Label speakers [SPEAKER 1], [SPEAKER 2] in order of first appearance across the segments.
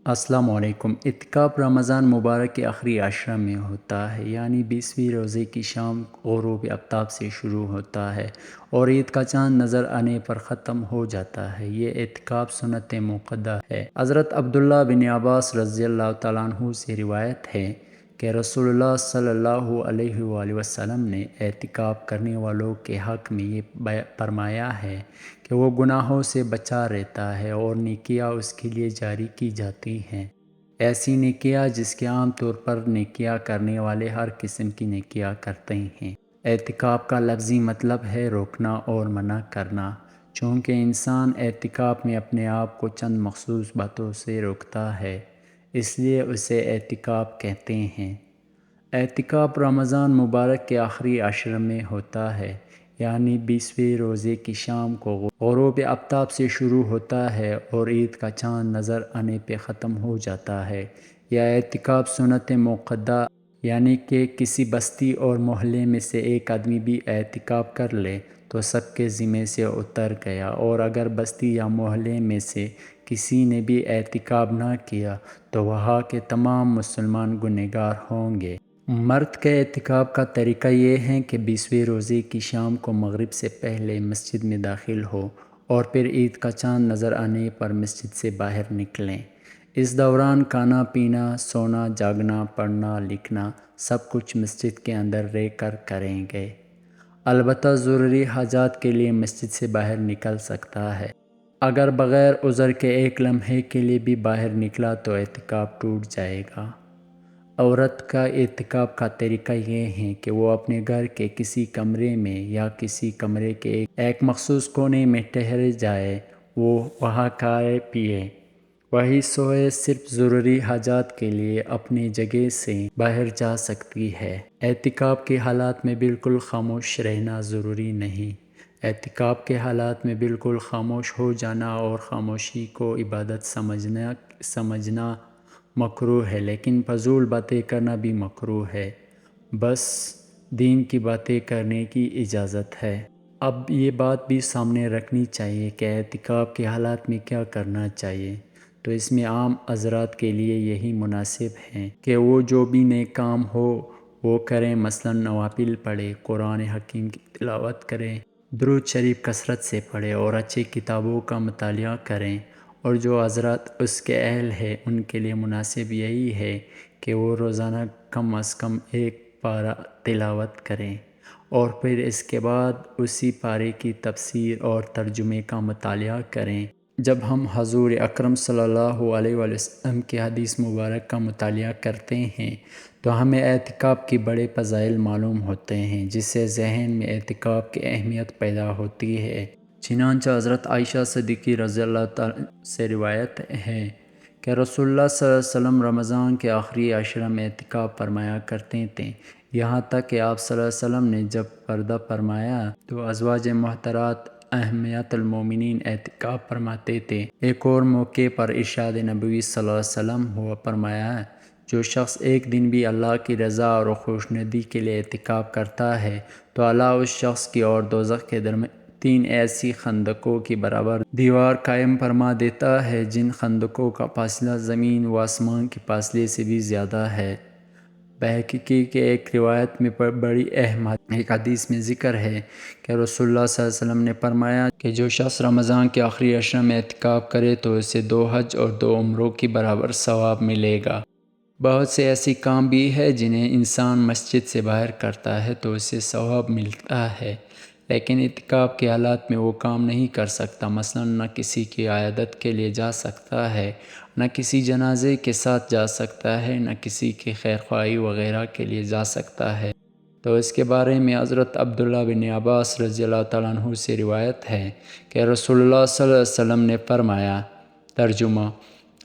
[SPEAKER 1] السلام علیکم۔ اعتکاف رمضان مبارک کے آخری عشرہ میں ہوتا ہے، یعنی 20ویں روزے کی شام غروب آفتاب سے شروع ہوتا ہے اور عید کا چاند نظر آنے پر ختم ہو جاتا ہے۔ یہ اعتکاف سنت موقدہ ہے۔ حضرت عبداللہ بن عباس رضی اللہ تعالیٰ عنہ سے روایت ہے کہ رسول اللہ صلی اللہ علیہ وآلہ وسلم نے اعتکاف کرنے والوں کے حق میں یہ فرمایا ہے کہ وہ گناہوں سے بچا رہتا ہے اور نیکیاں اس کے لیے جاری کی جاتی ہیں، ایسی نیکیاں جس کے عام طور پر نیکیاں کرنے والے ہر قسم کی نیکیاں کرتے ہیں۔ اعتکاف کا لفظی مطلب ہے روکنا اور منع کرنا۔ چونکہ انسان اعتکاف میں اپنے آپ کو چند مخصوص باتوں سے روکتا ہے، اس لیے اسے اعتکاف کہتے ہیں۔ اعتکاف رمضان مبارک کے آخری عشر میں ہوتا ہے، یعنی 20ویں روزے کی شام کو غروب آفتاب سے شروع ہوتا ہے اور عید کا چاند نظر آنے پہ ختم ہو جاتا ہے۔ یہ اعتکاف سنت موقدہ، یعنی کہ کسی بستی اور محلے میں سے ایک آدمی بھی اعتکاف کر لے تو سب کے ذمے سے اتر گیا، اور اگر بستی یا محلے میں سے کسی نے بھی اعتکاف نہ کیا تو وہاں کے تمام مسلمان گنہگار ہوں گے۔ مرد کے اعتکاف کا طریقہ یہ ہے کہ 20ویں روزے کی شام کو مغرب سے پہلے مسجد میں داخل ہو اور پھر عید کا چاند نظر آنے پر مسجد سے باہر نکلیں۔ اس دوران کھانا پینا، سونا جاگنا، پڑھنا لکھنا سب کچھ مسجد کے اندر رہ کر کریں گے۔ البتہ ضروری حاجات کے لیے مسجد سے باہر نکل سکتا ہے۔ اگر بغیر عذر کے ایک لمحے کے لیے بھی باہر نکلا تو اعتکاف ٹوٹ جائے گا۔ عورت کا اعتکاف کا طریقہ یہ ہے کہ وہ اپنے گھر کے کسی کمرے میں یا کسی کمرے کے ایک مخصوص کونے میں ٹھہر جائے، وہ وہاں کھائے پیے، وہیں سوئے، صرف ضروری حاجات کے لیے اپنی جگہ سے باہر جا سکتی ہے۔ اعتکاف کے حالات میں بالکل خاموش رہنا ضروری نہیں۔ اعتکاف کے حالات میں بالکل خاموش ہو جانا اور خاموشی کو عبادت سمجھنا مکروہ ہے، لیکن فضول باتیں کرنا بھی مکروہ ہے۔ بس دین کی باتیں کرنے کی اجازت ہے۔ اب یہ بات بھی سامنے رکھنی چاہیے کہ اعتکاف کے حالات میں کیا کرنا چاہیے، تو اس میں عام حضرات کے لیے یہی مناسب ہے کہ وہ جو بھی نیک کام ہو وہ کریں، مثلا نوافل پڑھیں، قرآن حکیم کی تلاوت کریں، درود شریف کثرت سے پڑھیں اور اچھی کتابوں کا مطالعہ کریں، اور جو حضرات اس کے اہل ہیں ان کے لیے مناسب یہی ہے کہ وہ روزانہ کم از کم ایک پارہ تلاوت کریں اور پھر اس کے بعد اسی پارے کی تفسیر اور ترجمے کا مطالعہ کریں۔ جب ہم حضور اکرم صلی اللہ علیہ وآلہ وسلم کی حدیث مبارک کا مطالعہ کرتے ہیں تو ہمیں اعتکاف کی بڑے فضائل معلوم ہوتے ہیں، جس سے ذہن میں اعتکاف کی اہمیت پیدا ہوتی ہے۔ چنانچہ حضرت عائشہ صدیقہ رضی اللہ تعالیٰ سے روایت ہے کہ رسول اللہ صلی اللہ علیہ وسلم رمضان کے آخری عشرہ میں اعتکاف فرمایا کرتے تھے، یہاں تک کہ آپ صلی اللہ علیہ وسلم نے جب پردہ فرمایا تو ازواج محترمات امہات المومنین اعتکاف فرماتے تھے۔ ایک اور موقع پر ارشاد نبوی صلی اللہ علیہ وسلم ہوا فرمایا، جو شخص ایک دن بھی اللہ کی رضا اور خوشنودی کے لیے اعتکاف کرتا ہے تو اللہ اس شخص کی اور دوزخ کے درمیان 3 ایسی خندقوں کی برابر دیوار قائم فرما دیتا ہے جن خندقوں کا فاصلہ زمین و آسمان کے فاصلے سے بھی زیادہ ہے۔ بہقی کے ایک روایت میں بڑی اہم ایک حدیث میں ذکر ہے کہ رسول اللہ صلی اللہ علیہ وسلم نے فرمایا کہ جو شخص رمضان کے آخری عشرہ میں اعتکاف کرے تو اسے 2 حج اور 2 عمروں کی برابر ثواب ملے گا۔ بہت سے ایسی کام بھی ہے جنہیں انسان مسجد سے باہر کرتا ہے تو اسے ثواب ملتا ہے، لیکن اعتکاف کے حالات میں وہ کام نہیں کر سکتا۔ مثلا نہ کسی کی عیادت کے لیے جا سکتا ہے، نہ کسی جنازے کے ساتھ جا سکتا ہے، نہ کسی کی خیرخواہی وغیرہ کے لیے جا سکتا ہے۔ تو اس کے بارے میں حضرت عبداللہ بن عباس رضی اللہ تعالیٰ عنہ سے روایت ہے کہ رسول اللہ صلی اللہ علیہ وسلم نے فرمایا، ترجمہ: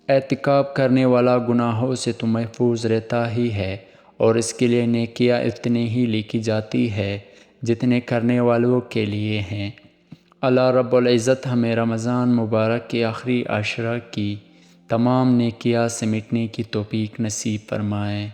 [SPEAKER 1] اعتکاف کرنے والا گناہوں سے تو محفوظ رہتا ہی ہے اور اس کے لیے نیکیاں اتنی ہی لکھی جاتی ہے جتنے کرنے والوں کے لیے ہیں۔ اللہ رب العزت ہمیں رمضان مبارک کے آخری عشرہ کی تمام نیکیاں سمیٹنے کی توفیق نصیب فرمائے۔